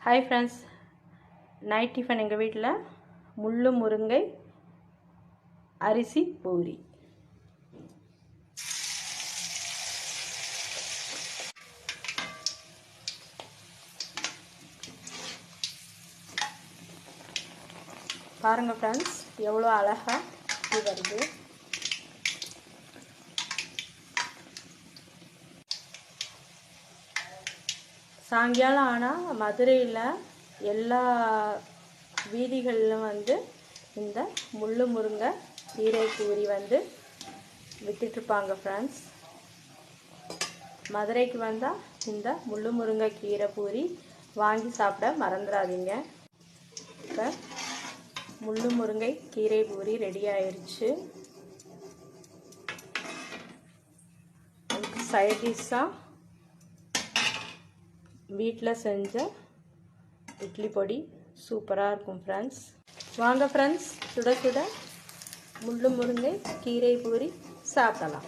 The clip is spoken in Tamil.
हाय फ्रेंड्स नाइट टिफन எங்கள் வீட்டில் முள்ளு முருங்கை அரிசி பூரி பாருங்க फ्रेंड्स எவ்வளோ அழகா வருது சாயங்காலம் ஆனால் மதுரையில் எல்லா வீதிகளிலும் வந்து இந்த முள்ளு முருங்கை கீரை பூரி வந்து விற்றுட்ருப்பாங்க ஃப்ரெண்ட்ஸ். மதுரைக்கு வந்தால் இந்த முள்ளு முருங்கை கீரை பூரி வாங்கி சாப்பிட மறந்துடாதீங்க. இப்போ முள்ளு முருங்கை கீரை பூரி ரெடி ஆயிடுச்சு. அதுக்கு சைட் டிஷ்ஷாக வீட்டில் செஞ்ச இட்லி பொடி சூப்பராக இருக்கும் ஃப்ரெண்ட்ஸ். வாங்க ஃப்ரெண்ட்ஸ், சுட சுட முள்ளு முருங்கை கீரை பூரி சாப்பிடலாம்.